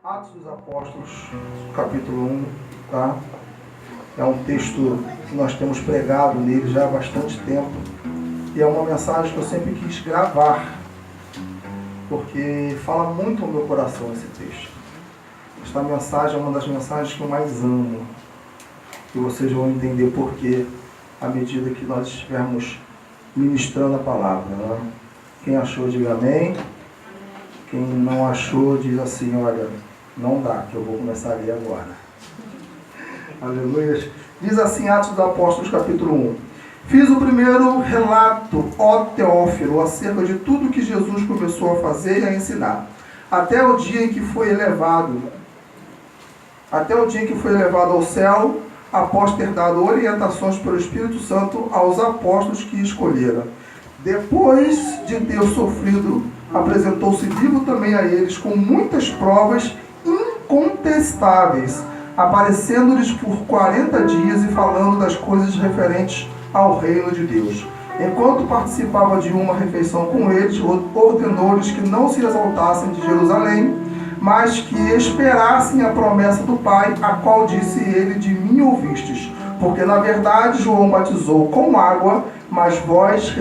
Atos dos Apóstolos, capítulo 1, tá? É um texto que nós temos pregado nele já há bastante tempo. E é uma mensagem que eu sempre quis gravar, porque fala muito no meu coração esse texto. Esta mensagem é uma das mensagens que eu mais amo. E vocês vão entender porquê à medida que nós estivermos ministrando a palavra, né? Quem achou, diga amém. Quem não achou, diz assim, olha, não dá, que eu vou começar a ler agora. Aleluia. Diz assim, Atos dos Apóstolos, capítulo 1. Fiz o primeiro relato, ó Teófilo, acerca de tudo que Jesus começou a fazer e a ensinar, até o dia em que foi elevado ao céu, após ter dado orientações pelo Espírito Santo aos apóstolos que escolhera. Depois de ter sofrido, apresentou-se vivo também a eles com muitas provas incontestáveis, aparecendo-lhes por 40 dias e falando das coisas referentes ao reino de Deus. Enquanto participava de uma refeição com eles, ordenou-lhes que não se exaltassem de Jerusalém, mas que esperassem a promessa do Pai, a qual disse ele, de mim ouvistes. Porque na verdade João batizou com água, mas vós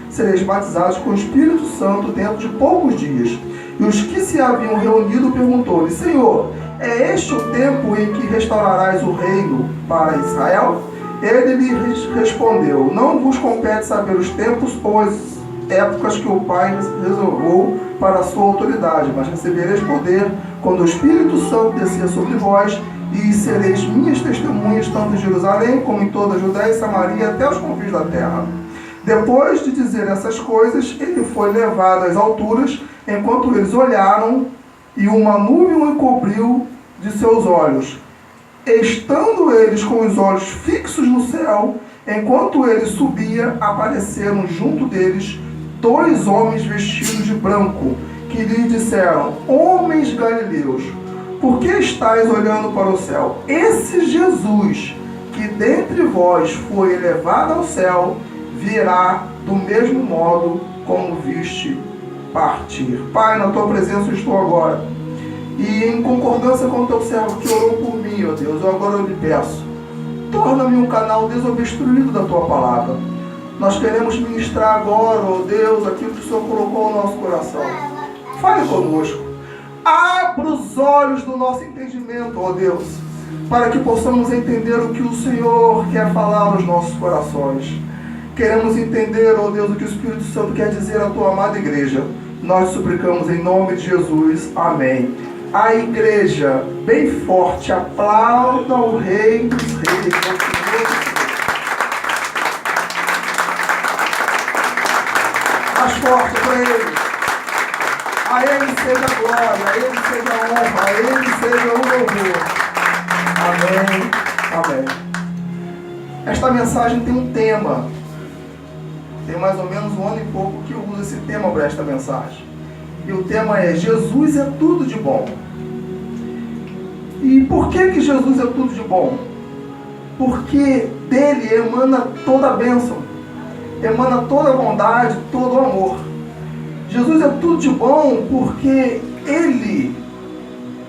sereis batizados com o Espírito Santo dentro de poucos dias. E os que se haviam reunido perguntou-lhe, Senhor, é este o tempo em que restaurarás o reino para Israel? Ele lhe respondeu, não vos compete saber os tempos ou as épocas que o Pai reservou para a sua autoridade, mas recebereis poder quando o Espírito Santo descer sobre vós, e sereis minhas testemunhas tanto em Jerusalém como em toda a Judéia e Samaria até os confins da terra. Depois de dizer essas coisas, ele foi levado às alturas, enquanto eles olharam, e uma nuvem o encobriu de seus olhos. Estando eles com os olhos fixos no céu, enquanto ele subia, apareceram junto deles 2 homens vestidos de branco, que lhe disseram, homens galileus, por que estáis olhando para o céu? Esse Jesus, que dentre vós foi elevado ao céu, virá do mesmo modo como viste partir. Pai, na tua presença eu estou agora. E em concordância com o teu servo que orou por mim, ó Deus, agora eu lhe peço, torna-me um canal desobstruído da tua palavra. Nós queremos ministrar agora, ó Deus, aquilo que o Senhor colocou no nosso coração. Fale conosco. Abra os olhos do nosso entendimento, ó Deus, para que possamos entender o que o Senhor quer falar aos nossos corações. Queremos entender, ó Deus, o que o Espírito Santo quer dizer à tua amada igreja. Nós suplicamos em nome de Jesus. Amém. A igreja, bem forte, aplauda o Rei dos Reis. Mais forte para ele. A ele seja a glória, a ele seja a honra, a ele seja o louvor. Amém. Amém. Esta mensagem tem um tema. Tem mais ou menos 1 ano e pouco que eu uso esse tema para esta mensagem. E o tema é Jesus é tudo de bom. E por que Jesus é tudo de bom? Porque dele emana toda a bênção, emana toda a bondade, todo o amor. Jesus é tudo de bom porque ele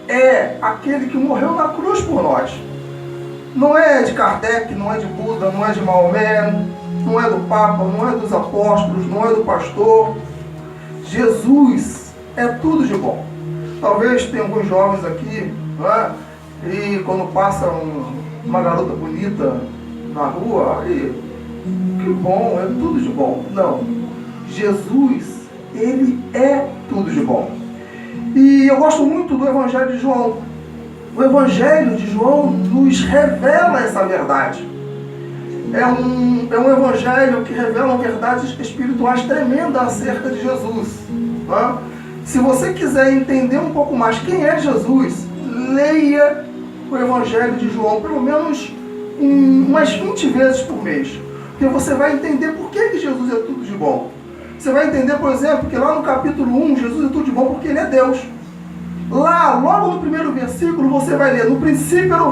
é aquele que morreu na cruz por nós. Não é de Kardec, não é de Buda, não é de Maomé, não é do Papa, não é dos apóstolos, não é do pastor. Jesus é tudo de bom. Talvez tenha alguns jovens aqui, não é? E quando passa uma garota bonita na rua, aí, que bom, é tudo de bom. Não, Jesus, ele é tudo de bom. E eu gosto muito do Evangelho de João. O Evangelho de João nos revela essa verdade. É um evangelho que revela verdades espirituais tremendas acerca de Jesus. Tá? Se você quiser entender um pouco mais quem é Jesus, leia o Evangelho de João pelo menos umas 20 vezes por mês. Porque você vai entender por que Jesus é tudo de bom. Você vai entender, por exemplo, que lá no capítulo 1, Jesus é tudo de bom porque ele é Deus. Lá, logo no primeiro versículo, você vai ler, no princípio era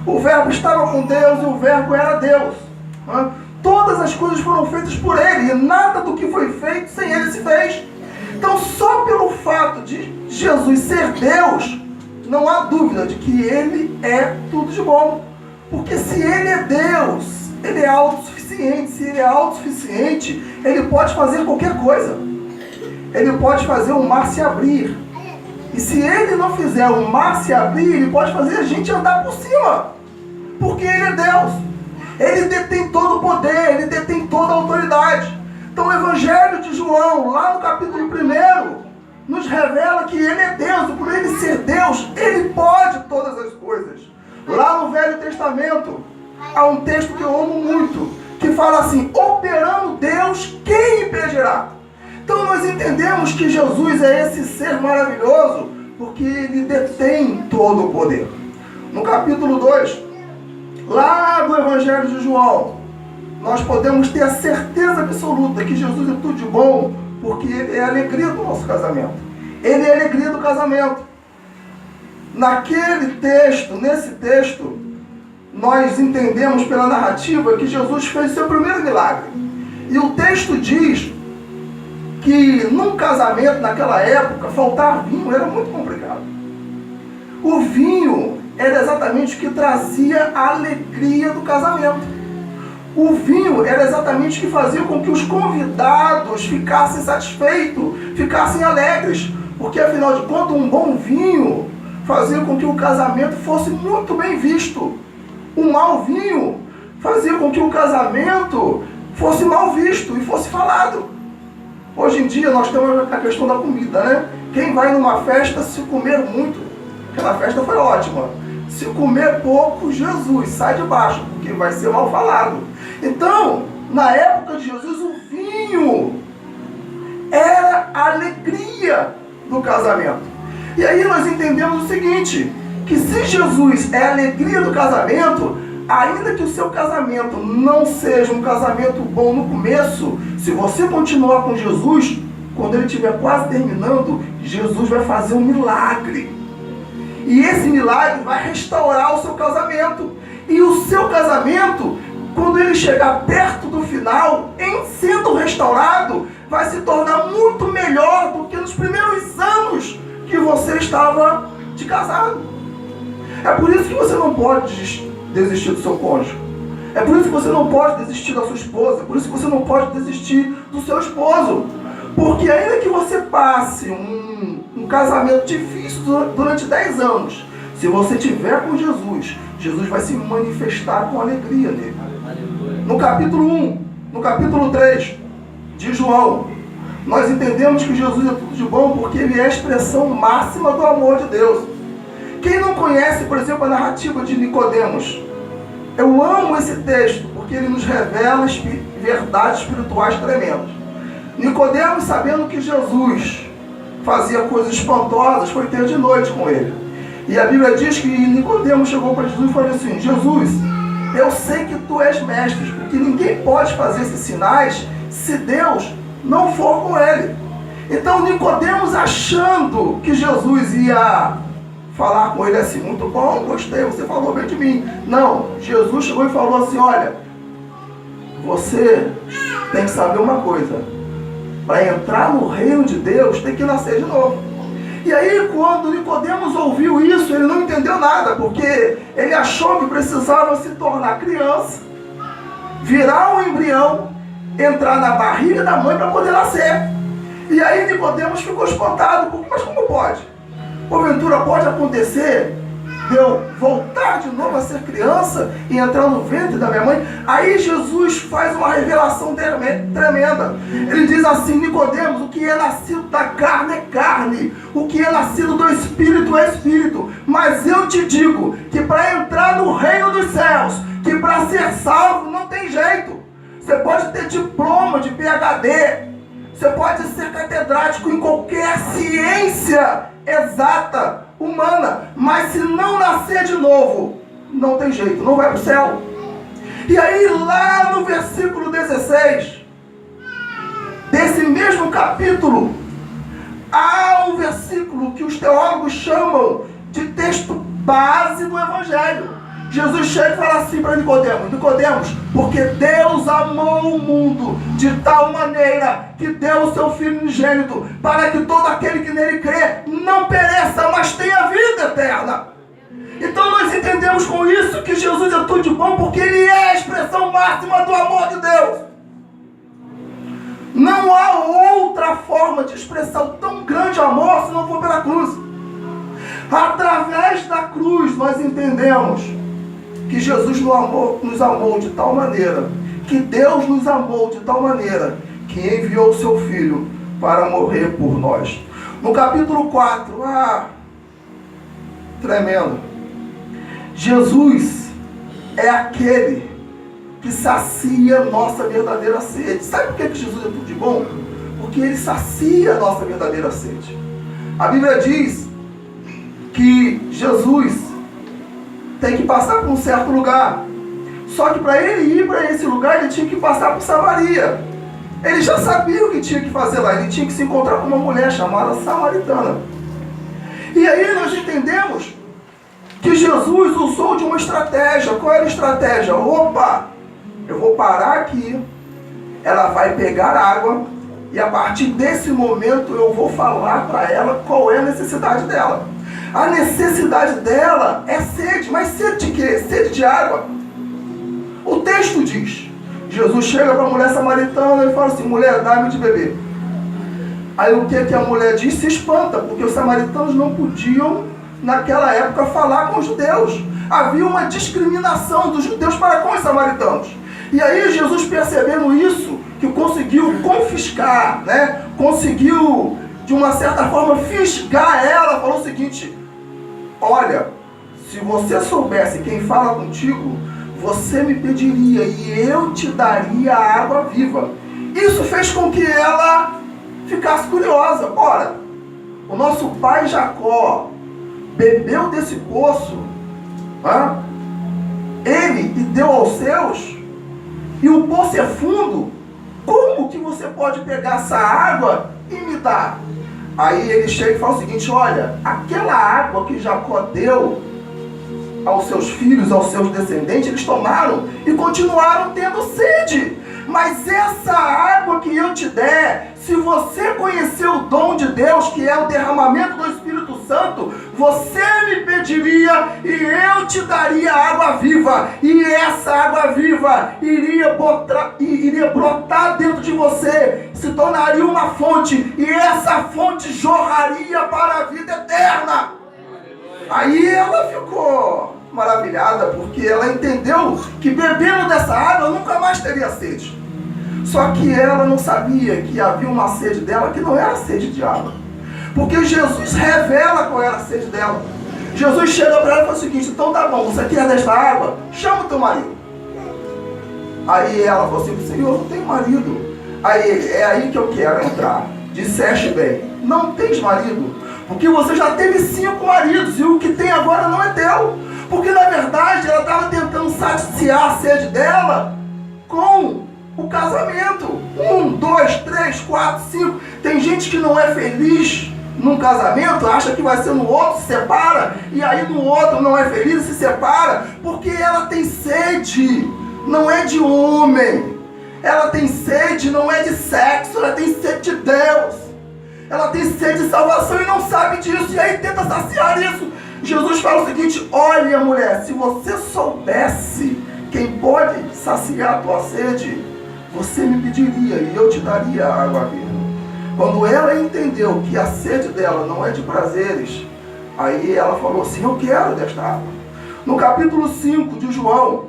o verbo estava com Deus e o verbo era Deus. Todas as coisas foram feitas por ele e nada do que foi feito sem ele se fez. Então, só pelo fato Jesus ser Deus, não há dúvida de que Ele é tudo de bom. Porque se Ele é Deus, Ele é autossuficiente. Se Ele é autossuficiente, Ele pode fazer qualquer coisa. Ele pode fazer o mar se abrir. E se Ele não fizer o mar se abrir, Ele pode fazer a gente andar por cima. Porque Ele é Deus. Ele detém todo o poder, Ele detém toda a autoridade. Então o Evangelho de João, lá no capítulo 1, nos revela que Ele é Deus. E por Ele ser Deus, Ele pode todas as coisas. Lá no Velho Testamento, há um texto que eu amo muito, que fala assim: operando Deus, quem impedirá? Então nós entendemos que Jesus é esse ser maravilhoso, porque Ele detém todo o poder. No capítulo 2, lá do Evangelho de João, nós podemos ter a certeza absoluta que Jesus é tudo de bom, porque Ele é a alegria do nosso casamento. Ele é a alegria do casamento. Naquele texto, nesse texto, nós entendemos pela narrativa que Jesus fez seu primeiro milagre. E o texto diz que num casamento, naquela época, faltar vinho era muito complicado. O vinho era exatamente o que trazia a alegria do casamento. O vinho era exatamente o que fazia com que os convidados ficassem satisfeitos, ficassem alegres. Porque, afinal de contas, um bom vinho fazia com que o casamento fosse muito bem visto. Um mau vinho fazia com que o casamento fosse mal visto e fosse falado. Hoje em dia nós temos a questão da comida, né? Quem vai numa festa, se comer muito, aquela festa foi ótima. Se comer pouco, Jesus, sai de baixo, porque vai ser mal falado. Então, na época de Jesus, o vinho era a alegria do casamento. E aí nós entendemos o seguinte, que se Jesus é a alegria do casamento, ainda que o seu casamento não seja um casamento bom no começo, se você continuar com Jesus, quando ele estiver quase terminando, Jesus vai fazer um milagre. E esse milagre vai restaurar o seu casamento. E o seu casamento, quando ele chegar perto do final, em sendo restaurado, vai se tornar muito melhor do que nos primeiros anos que você estava de casado. É por isso que você não pode desistir do seu cônjuge. É por isso que você não pode desistir da sua esposa. É por isso que você não pode desistir do seu esposo. Porque ainda que você passe um casamento difícil durante 10 anos, se você estiver com Jesus, Jesus vai se manifestar com alegria nele. No capítulo 1, no capítulo 3 de João, nós entendemos que Jesus é tudo de bom porque Ele é a expressão máxima do amor de Deus. Quem não conhece, por exemplo, a narrativa de Nicodemos, eu amo esse texto porque ele nos revela verdades espirituais tremendas. Nicodemos, sabendo que Jesus fazia coisas espantosas, foi ter de noite com ele. E a Bíblia diz que Nicodemos chegou para Jesus e falou assim: Jesus, eu sei que tu és mestre, porque ninguém pode fazer esses sinais se Deus não for com ele. Então Nicodemos, achando que Jesus ia falar com ele assim: muito bom, gostei, você falou bem de mim. Não, Jesus chegou e falou assim: olha, você tem que saber uma coisa, para entrar no reino de Deus tem que nascer de novo. E aí quando Nicodemos ouviu isso, ele não entendeu nada, porque ele achou que precisava se tornar criança, virar um embrião, entrar na barriga da mãe para poder nascer. E aí Nicodemos ficou espantado, mas como pode? Porventura pode acontecer de eu voltar de novo a ser criança e entrar no ventre da minha mãe? Aí Jesus faz uma revelação tremenda. Ele diz assim: Nicodemos, o que é nascido da carne é carne, o que é nascido do Espírito é Espírito. Mas eu te digo que para entrar no reino dos céus, que para ser salvo não tem jeito. Você pode ter diploma de PhD, você pode ser catedrático em qualquer ciência exata, humana, mas se não nascer de novo, não tem jeito, não vai para o céu. E aí lá no versículo 16 desse mesmo capítulo, há um versículo que os teólogos chamam de texto base do Evangelho. Jesus chega e fala assim para Nicodemos: Nicodemos, porque Deus amou o mundo de tal maneira que deu o seu Filho unigênito, para que todo aquele que nele crê não pereça, tão grande amor se não for pela cruz. Através da cruz nós entendemos que Jesus nos amou de tal maneira, que Deus nos amou de tal maneira, que enviou o seu Filho para morrer por nós. No capítulo 4, tremendo. Jesus é aquele que sacia nossa verdadeira sede. Sabe por que Jesus é tudo de bom? Porque ele sacia a nossa verdadeira sede. A Bíblia diz que Jesus tem que passar por um certo lugar. Só que para ele ir para esse lugar, ele tinha que passar por Samaria. Ele já sabia o que tinha que fazer lá. Ele tinha que se encontrar com uma mulher chamada Samaritana. E aí nós entendemos que Jesus usou de uma estratégia. Qual era a estratégia? Opa, eu vou parar aqui. Ela vai pegar água. E a partir desse momento eu vou falar para ela qual é a necessidade dela. A necessidade dela é sede. Mas sede de quê? Sede de água. O texto diz, Jesus chega para a mulher samaritana e fala assim, mulher, dá-me de beber. Aí o que a mulher diz? Se espanta, porque os samaritanos não podiam, naquela época, falar com os judeus. Havia uma discriminação dos judeus para com os samaritanos. E aí Jesus, percebendo isso, que conseguiu confiscar, né? Conseguiu, de uma certa forma, fisgar ela, falou o seguinte, olha, se você soubesse quem fala contigo, você me pediria e eu te daria a água viva. Isso fez com que ela ficasse curiosa. Ora, o nosso pai Jacó bebeu desse poço, ele e deu aos seus, e o poço é fundo. Como que você pode pegar essa água e me dar? Aí ele chega e fala o seguinte, olha, aquela água que Jacó deu aos seus filhos, aos seus descendentes, eles tomaram e continuaram tendo sede. Mas essa água que eu te der, se você conhecer o dom de Deus, que é o derramamento do Espírito Santo, você me pediria e eu te daria água viva. E essa água viva iria brotar dentro de você, se tornaria uma fonte, e essa fonte jorraria para a vida eterna. Aí ela ficou maravilhada, porque ela entendeu que bebendo dessa água nunca mais teria sede. Só que ela não sabia que havia uma sede dela que não era sede de água. Porque Jesus revela qual era a sede dela. Jesus chega para ela e fala o seguinte, então tá bom, você quer desta água? Chama o teu marido. Aí ela falou assim, Senhor, não tenho marido. Aí é aí que eu quero entrar. Disseste bem, não tens marido, porque você já teve 5 maridos e o que tem agora não é teu. Porque na verdade ela estava tentando saciar a sede dela com o casamento. 1, 2, 3, 4, 5. Tem gente que não é feliz num casamento, acha que vai ser no outro, se separa, e aí no outro não é feliz e se separa, porque ela tem sede, não é de homem. Ela tem sede, não é de sexo, ela tem sede de Deus. Ela tem sede de salvação e não sabe disso, e aí tenta saciar isso. Jesus fala o seguinte, olha mulher, se você soubesse quem pode saciar a tua sede, você me pediria e eu te daria a água viva. Quando ela entendeu que a sede dela não é de prazeres, aí ela falou assim, eu quero desta água. No capítulo 5 de João,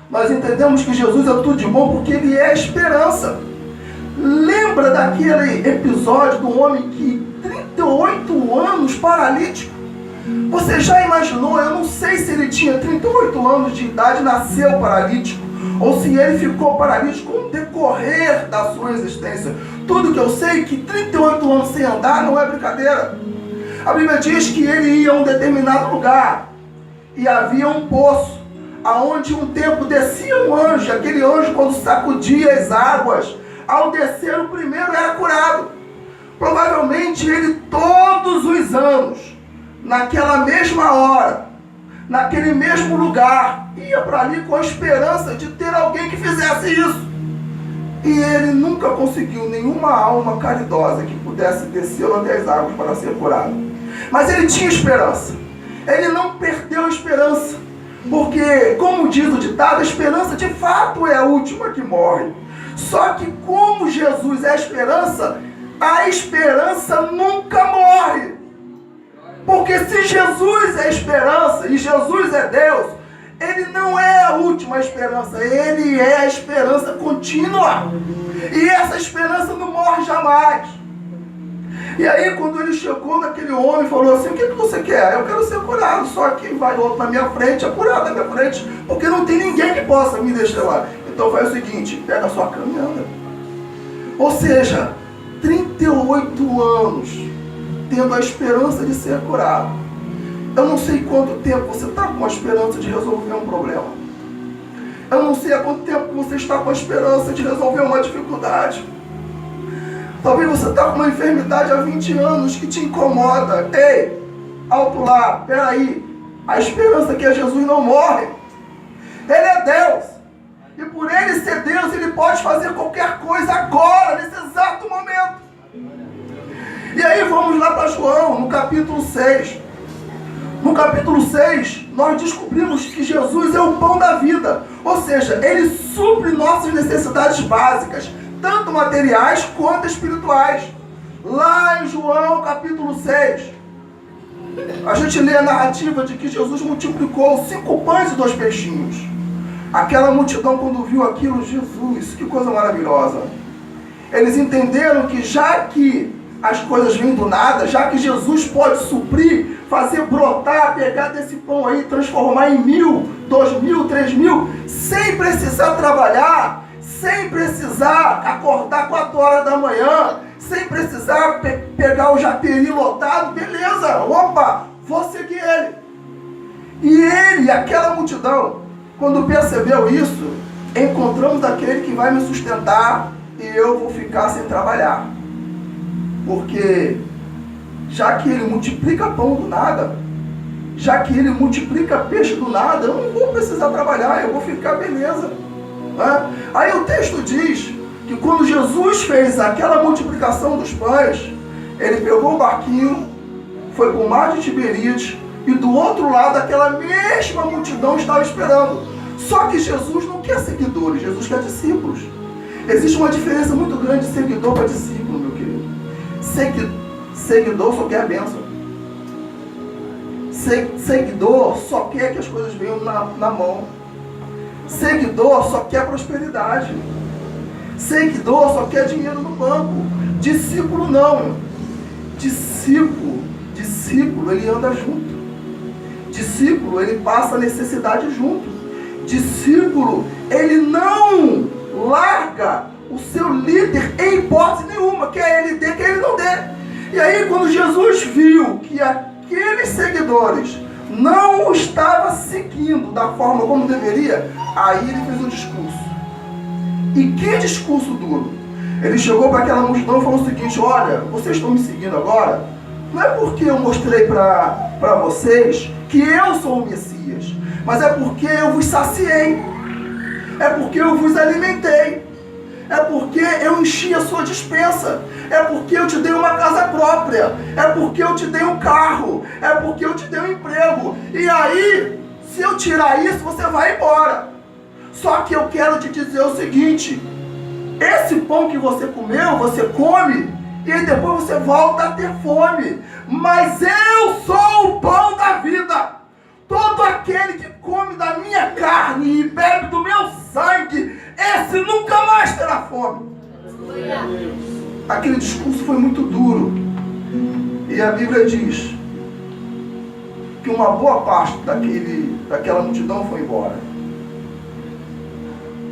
nós entendemos que Jesus é tudo de bom porque ele é a esperança. Lembra daquele episódio do homem que 38 anos paralítico? Você já imaginou? Eu não sei se ele tinha 38 anos de idade e nasceu paralítico, ou se ele ficou paralítico com o decorrer da sua existência. Tudo que eu sei é que 38 anos sem andar não é brincadeira. A Bíblia diz que ele ia a um determinado lugar e havia um poço, aonde um tempo descia um anjo. Aquele anjo, quando sacudia as águas, ao descer o primeiro era curado. Provavelmente ele todos os anos, naquela mesma hora, naquele mesmo lugar, ia para ali com a esperança de ter alguém que fizesse isso. E ele nunca conseguiu nenhuma alma caridosa que pudesse descer até as águas para ser curado. Mas ele tinha esperança. Ele não perdeu a esperança. Porque, como diz o ditado, a esperança de fato é a última que morre. Só que como Jesus é a esperança, a esperança nunca morre. Porque se Jesus é esperança e Jesus é Deus, Ele não é a última esperança, Ele é a esperança contínua. E essa esperança não morre jamais. E aí quando ele chegou naquele homem e falou assim: o que você quer? Eu quero ser curado, só que vai outro na minha frente, é curado na minha frente, porque não tem ninguém que possa me deixar lá. Então faz o seguinte, pega a sua cama e anda. Ou seja, 38 anos tendo a esperança de ser curado. Eu não sei quanto tempo você está com a esperança de resolver um problema. Eu não sei há quanto tempo você está com a esperança de resolver uma dificuldade. Talvez você está com uma enfermidade há 20 anos que te incomoda. Ei, alto lá, peraí. A esperança que é Jesus não morre. Ele é Deus. E por Ele ser Deus, Ele pode fazer qualquer coisa agora, nesse exato momento. E aí vamos lá para João, no capítulo 6. No capítulo 6, nós descobrimos que Jesus é o pão da vida. Ou seja, Ele supre nossas necessidades básicas, tanto materiais quanto espirituais. Lá em João capítulo 6, a gente lê a narrativa de que Jesus multiplicou 5 pães e 2 peixinhos. Aquela multidão, quando viu aquilo, Jesus, que coisa maravilhosa. Eles entenderam que já que as coisas vêm do nada, já que Jesus pode suprir, fazer brotar, pegar desse pão aí, transformar em 1.000, 2.000, 3.000, sem precisar trabalhar, sem precisar acordar 4 horas da manhã, sem precisar pegar o japeri lotado, beleza, opa, vou seguir Ele. E ele, aquela multidão, quando percebeu isso, encontramos aquele que vai me sustentar e eu vou ficar sem trabalhar. Porque já que Ele multiplica pão do nada, já que Ele multiplica peixe do nada, eu não vou precisar trabalhar, eu vou ficar beleza. Aí o texto diz que quando Jesus fez aquela multiplicação dos pães, Ele pegou o barquinho, foi para o mar de Tiberíades, e do outro lado aquela mesma multidão estava esperando. Só que Jesus não quer seguidores, Jesus quer discípulos. Existe uma diferença muito grande de seguidor para discípulo, meu querido. Seguidor só quer a bênção. Seguidor só quer que as coisas venham na mão. Seguidor só quer prosperidade. Seguidor só quer dinheiro no banco. Discípulo não. Discípulo, ele anda junto. Discípulo, ele passa a necessidade junto. Discípulo, ele não larga o seu líder em hipótese nenhuma, quer ele dê, quer ele não dê. E aí quando Jesus viu que aqueles seguidores não o estavam seguindo da forma como deveria, aí ele fez um discurso. E que discurso duro! Ele chegou para aquela multidão e falou o seguinte: olha, vocês estão me seguindo agora, não é porque eu mostrei para vocês que eu sou o Messias, mas é porque eu vos saciei, é porque eu vos alimentei, é porque eu enchi a sua despensa, é porque eu te dei uma casa própria, é porque eu te dei um carro, é porque eu te dei um emprego. E aí, se eu tirar isso, você vai embora. Só que eu quero te dizer o seguinte: esse pão que você comeu, você come, e depois você volta a ter fome. Mas eu sou o pão da vida. Todo aquele que come da minha carne e bebe do meu sangue, esse nunca mais terá fome. Aquele discurso foi muito duro. E a Bíblia diz que uma boa parte daquela multidão foi embora.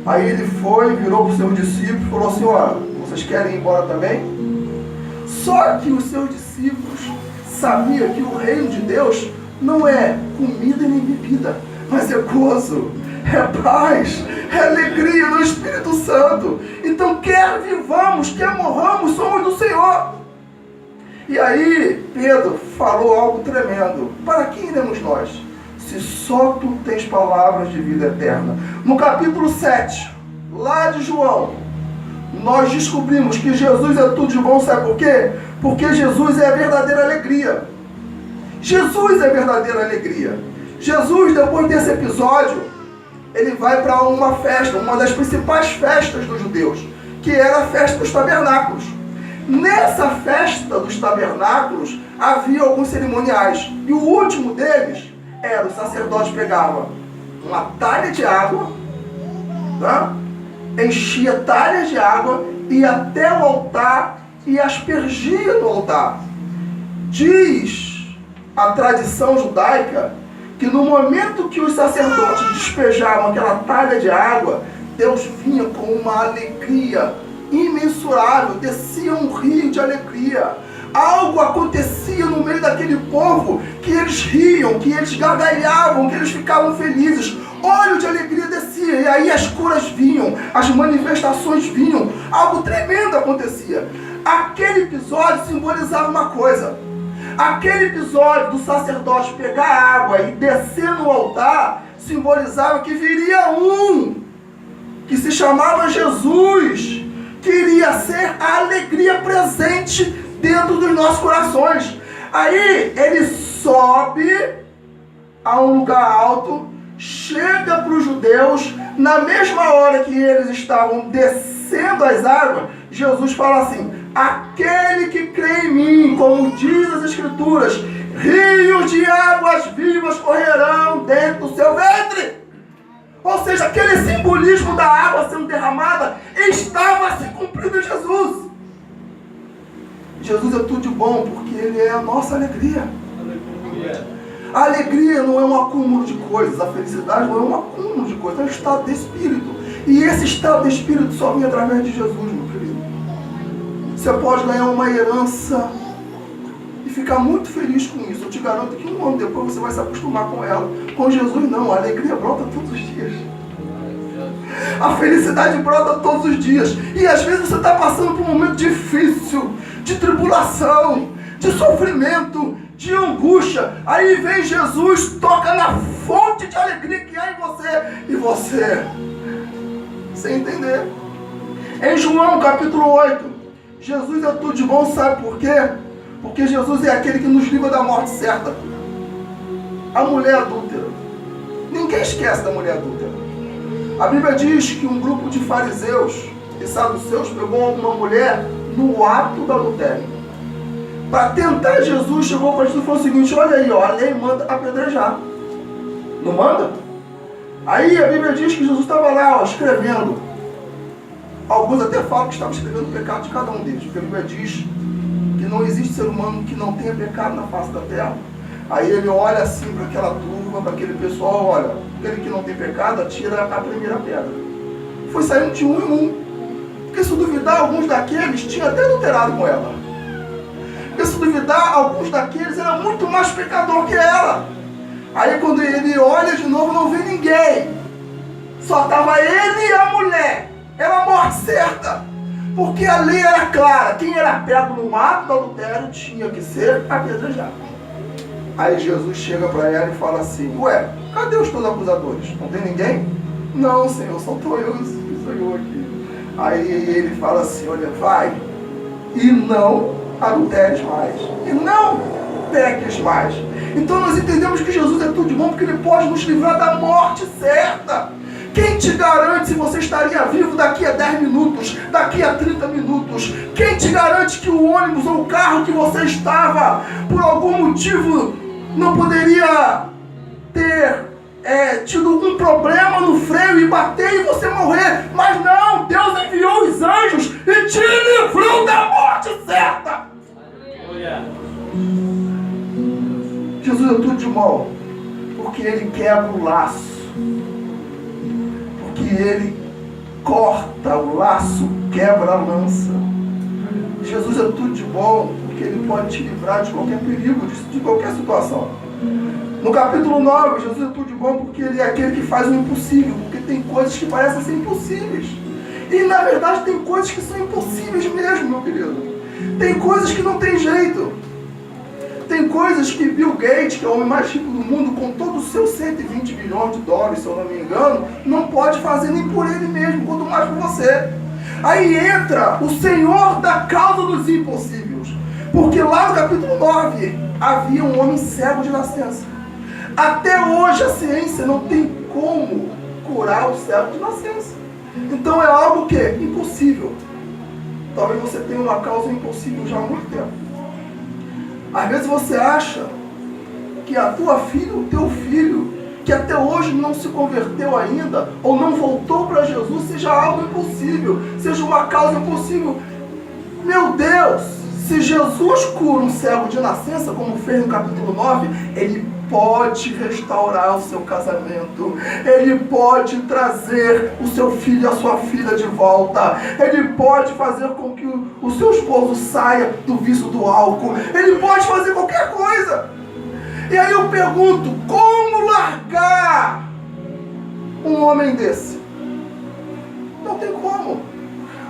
Aí ele foi, virou para os seus discípulos e falou assim: ó, vocês querem ir embora também? Só que os seus discípulos sabiam que o reino de Deus não é comida nem bebida, mas é gozo, é paz, é alegria no Espírito Santo. Então quer vivamos, quer morramos, somos do Senhor. E aí Pedro falou algo tremendo: para quem iremos nós, se só tu tens palavras de vida eterna? No capítulo 7, lá de João, nós descobrimos que Jesus é tudo de bom, sabe por quê? Porque Jesus é a verdadeira alegria. Jesus é a verdadeira alegria. Jesus, depois desse episódio, ele vai para uma festa, uma das principais festas dos judeus, que era a festa dos tabernáculos. Nessa festa dos tabernáculos havia alguns cerimoniais. E o último deles era: o sacerdote pegava uma talha de água, né? Enchia talhas de água, ia até o altar e aspergia no altar. Diz a tradição judaica que no momento que os sacerdotes despejavam aquela talha de água, Deus vinha com uma alegria imensurável, descia um rio de alegria. Algo acontecia no meio daquele povo, que eles riam, que eles gargalhavam, que eles ficavam felizes. Óleo de alegria descia, e aí as curas vinham, as manifestações vinham, algo tremendo acontecia. Aquele episódio simbolizava uma coisa: aquele episódio do sacerdote pegar água e descer no altar simbolizava que viria um que se chamava Jesus, que iria ser a alegria presente dentro dos nossos corações. Aí ele sobe a um lugar alto, chega para os judeus, na mesma hora que eles estavam descendo as águas, Jesus fala assim: aquele que crê em mim, como diz as Escrituras, rios de águas vivas correrão dentro do seu ventre. Ou seja, aquele simbolismo da água sendo derramada estava se cumprindo em Jesus. Jesus é tudo de bom, porque Ele é a nossa alegria. A alegria não é um acúmulo de coisas, a felicidade não é um acúmulo de coisas, é um estado de espírito. E esse estado de espírito só vem através de Jesus, meu querido. Você pode ganhar uma herança e ficar muito feliz com isso. Eu te garanto que um ano depois você vai se acostumar com ela. Com Jesus não, a alegria brota todos os dias. A felicidade brota todos os dias. E às vezes você está passando por um momento difícil, de tribulação, de sofrimento, de angústia. Aí vem Jesus, toca na fonte de alegria que há em você. E você, sem entender. Em João capítulo 8, Jesus é tudo de bom, sabe por quê? Porque Jesus é aquele que nos livra da morte certa. A mulher adúltera. Ninguém esquece da mulher adúltera. A Bíblia diz que um grupo de fariseus e saduceus pegou uma mulher no ato do adultério. Para tentar Jesus, chegou para Jesus e falou o seguinte: olha aí, ó, a lei manda apedrejar. Não manda? Aí a Bíblia diz que Jesus estava lá, ó, escrevendo. Alguns até falam que estava escrevendo o pecado de cada um deles, porque a Bíblia diz que não existe ser humano que não tenha pecado na face da terra. Aí ele olha assim para aquela turma, para aquele pessoal: olha, aquele que não tem pecado, atira a primeira pedra. Foi saindo de um em um. Porque se duvidar, alguns daqueles tinham até adulterado com ela. Porque se duvidar, alguns daqueles eram muito mais pecador que ela. Aí quando ele olha de novo, não vê ninguém. Só estava ele e a mulher. Era a morte certa. Porque a lei era clara: quem era pego no ato do adultério tinha que ser apedrejado. Aí Jesus chega para ela e fala assim: ué, cadê os teus acusadores? Não tem ninguém? Não, Senhor, só estou eu e o Senhor aqui. Aí ele fala assim: olha, vai e não adulteres mais, e não peques mais. Então nós entendemos que Jesus é tudo de bom, porque Ele pode nos livrar da morte certa. Quem te garante se você estaria vivo daqui a 10 minutos, daqui a 30 minutos? Quem te garante que o ônibus ou o carro que você estava, por algum motivo, não poderia ter tido um problema no freio e bater e você morrer? Mas não, Deus enviou os anjos e te livrou da morte certa. Jesus é tudo de bom, porque Ele quebra o laço. Que Ele corta o laço, quebra a lança. Jesus é tudo de bom, porque Ele pode te livrar de qualquer perigo, de qualquer situação. No capítulo 9, Jesus é tudo de bom, porque Ele é aquele que faz o impossível, porque tem coisas que parecem ser impossíveis. E na verdade tem coisas que são impossíveis mesmo, meu querido. Tem coisas que não tem jeito. Tem coisas que Bill Gates, que é o homem mais rico do mundo, com todos os seus 120 bilhões de dólares, se eu não me engano, não pode fazer nem por ele mesmo, quanto mais por você. Aí entra o Senhor da causa dos impossíveis. Porque lá no capítulo 9, havia um homem cego de nascença. Até hoje a ciência não tem como curar o cego de nascença. Então é algo que é impossível. Talvez você tenha uma causa impossível já há muito tempo. Às vezes você acha que a tua filha, o teu filho, que até hoje não se converteu ainda, ou não voltou para Jesus, seja algo impossível, seja uma causa impossível. Meu Deus, se Jesus cura um cego de nascença, como fez no capítulo 9, Ele pode restaurar o seu casamento, Ele pode trazer o seu filho e a sua filha de volta, Ele pode fazer com que o seu esposo saia do vício do álcool, Ele pode fazer qualquer coisa. E aí eu pergunto, como largar um homem desse? Não tem como.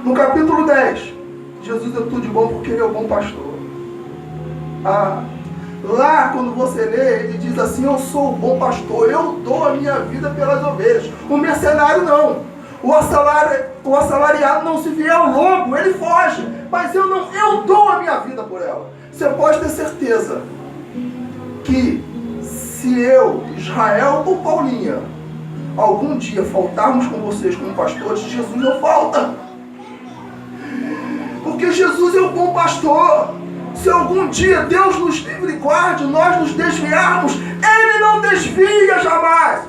No capítulo 10, Jesus é tudo de bom porque Ele é o bom pastor. Lá quando você lê, Ele diz assim, eu sou o bom pastor, eu dou a minha vida pelas ovelhas. O mercenário não. O assalariado não, se vier o lobo, ele foge. Mas eu dou a minha vida por ela. Você pode ter certeza que se eu, Israel ou Paulinha, algum dia faltarmos com vocês como pastores, Jesus não falta. Porque Jesus é o bom pastor. Se algum dia Deus nos livre e guarde, nós nos desviarmos, Ele não desvia jamais.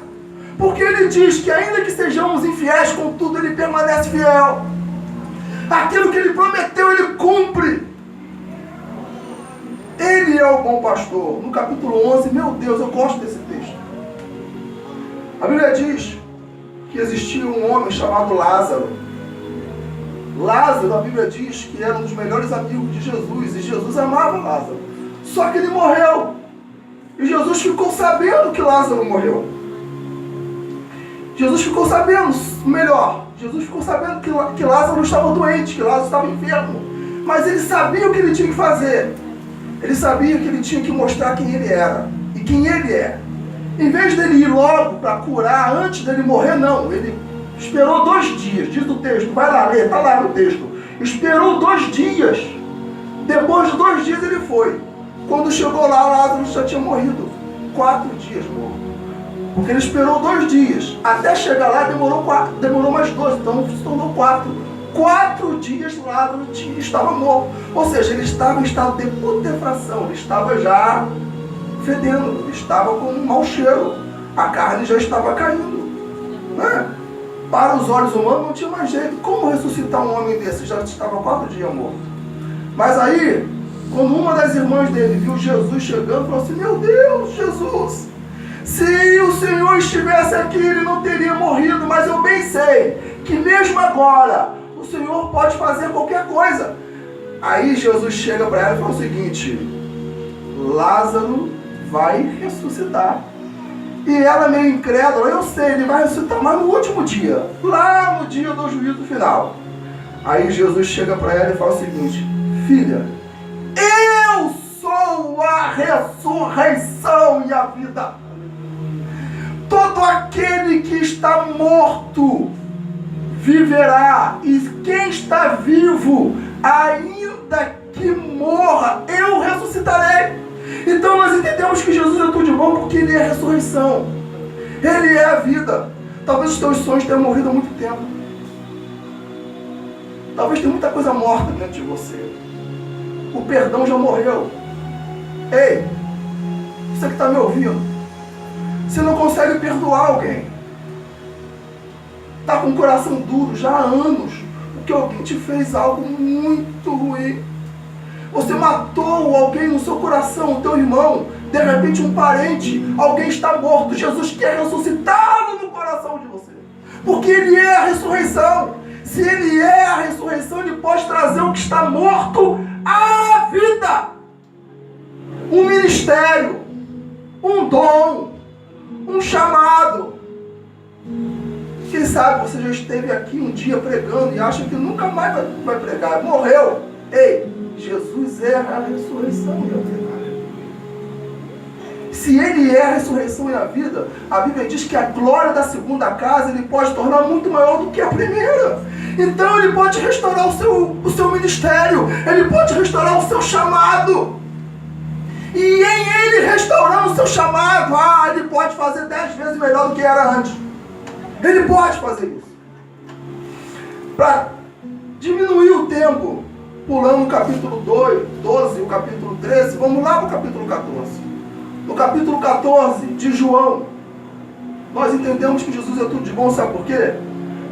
Porque Ele diz que ainda que sejamos infiéis, contudo Ele permanece fiel. Aquilo que Ele prometeu, Ele cumpre. Ele é o bom pastor. No capítulo 11, meu Deus, eu gosto desse texto. A Bíblia diz que existia um homem chamado Lázaro. Lázaro, a Bíblia diz que era um dos melhores amigos de Jesus. E Jesus amava Lázaro. Só que ele morreu. E Jesus ficou sabendo que Lázaro morreu. Jesus ficou sabendo, Jesus ficou sabendo que Lázaro estava doente, que Lázaro estava enfermo. Mas ele sabia o que ele tinha que fazer. Ele sabia que ele tinha que mostrar quem ele era e quem ele é. Em vez dele ir logo para curar antes dele morrer, não. Ele esperou 2 dias, diz o texto. Vai lá ler, está lá no texto. Esperou 2 dias. Depois de 2 dias ele foi. Quando chegou lá, Lázaro já tinha morrido. 4 dias morto. Porque ele esperou 2 dias. Até chegar lá demorou mais 2, então se tornou 4. 4 dias Lázaro estava morto. Ou seja, ele estava em estado de putrefação. Ele estava já fedendo. Ele estava com um mau cheiro. A carne já estava caindo. Né? Para os olhos humanos não tinha mais jeito. Como ressuscitar um homem desse? Já estava 4 dias morto. Mas aí, quando uma das irmãs dele viu Jesus chegando, falou assim, meu Deus, Jesus, se o Senhor estivesse aqui, ele não teria morrido. Mas eu bem sei que mesmo agora o Senhor pode fazer qualquer coisa. Aí Jesus chega para ela e fala o seguinte, Lázaro vai ressuscitar. E ela meio incrédula, eu sei, ele vai ressuscitar, mas no último dia, lá no dia do juízo final. Aí Jesus chega para ela e fala o seguinte, filha, eu sou a ressurreição e a vida. Todo aquele que está morto viverá, e quem está vivo, ainda que morra, eu ressuscitarei. Então nós entendemos que Jesus é tudo de bom porque Ele é a ressurreição. Ele é a vida. Talvez os teus sonhos tenham morrido há muito tempo. Talvez tenha muita coisa morta dentro de você. O perdão já morreu. Ei, você que está me ouvindo, você não consegue perdoar alguém. Está com o coração duro já há anos, porque alguém te fez algo muito ruim. Você matou alguém no seu coração, o teu irmão, de repente um parente, alguém está morto. Jesus quer ressuscitá-lo no coração de você, porque Ele é a ressurreição. Se Ele é a ressurreição, Ele pode trazer o que está morto à vida. Um ministério, um dom, um chamado. Quem sabe você já esteve aqui um dia pregando e acha que nunca mais vai pregar. Morreu. Ei, Jesus é a ressurreição e a vida. Se Ele é a ressurreição e a vida, a Bíblia diz que a glória da segunda casa Ele pode tornar muito maior do que a primeira. Então Ele pode restaurar o seu ministério. Ele pode restaurar o seu chamado. E em Ele restaurando o seu chamado, Ele pode fazer 10 vezes melhor do que era antes. Ele pode fazer isso. Para diminuir o tempo, pulando o capítulo 12, o capítulo 13, vamos lá para o capítulo 14. No capítulo 14 de João, nós entendemos que Jesus é tudo de bom, sabe por quê?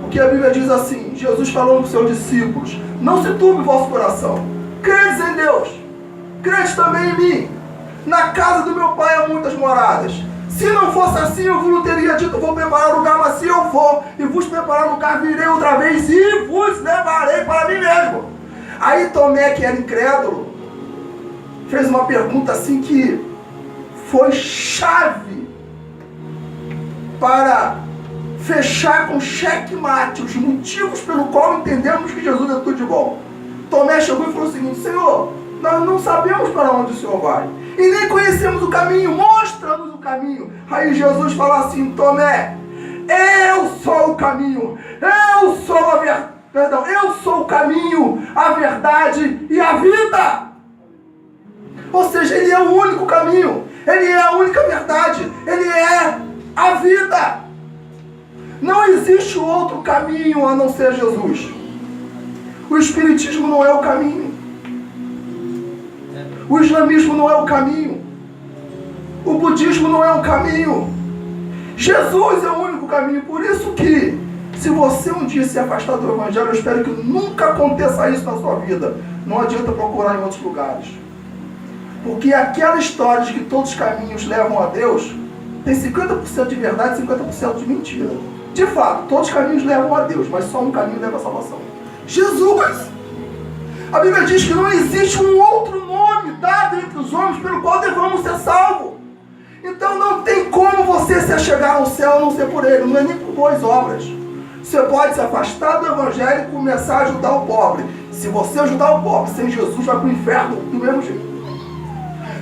Porque a Bíblia diz assim, Jesus falando para os seus discípulos, não se turbe o vosso coração, credes em Deus, credes também em mim, na casa do meu Pai há muitas moradas. Se não fosse assim, eu vos teria dito, vou preparar lugar, mas se eu for e vos preparar lugar, virei outra vez e vos levarei para mim mesmo. Aí Tomé, que era incrédulo, fez uma pergunta assim que foi chave para fechar com checkmate os motivos pelo qual entendemos que Jesus é tudo de bom. Tomé chegou e falou o seguinte, Senhor, nós não sabemos para onde o Senhor vai e nem conhecemos o caminho, mostra-nos o caminho. Aí Jesus fala assim, Tomé, eu sou o caminho, eu sou o caminho, a verdade e a vida. Ou seja, Ele é o único caminho, Ele é a única verdade, Ele é a vida. Não existe outro caminho a não ser Jesus. O Espiritismo não é o caminho. O islamismo não é o caminho. O budismo não é o caminho. Jesus é o único caminho. Por isso que, se você um dia se afastar do Evangelho, eu espero que nunca aconteça isso na sua vida. Não adianta procurar em outros lugares. Porque aquela história de que todos os caminhos levam a Deus, tem 50% de verdade e 50% de mentira. De fato, todos os caminhos levam a Deus, mas só um caminho leva à salvação. Jesus! A Bíblia diz que não existe um outro nome dado entre os homens pelo qual devamos ser salvos. Então não tem como você se chegar ao céu a não ser por Ele, não é nem por boas obras. Você pode se afastar do Evangelho e começar a ajudar o pobre. Se você ajudar o pobre sem Jesus, vai para o inferno do mesmo jeito.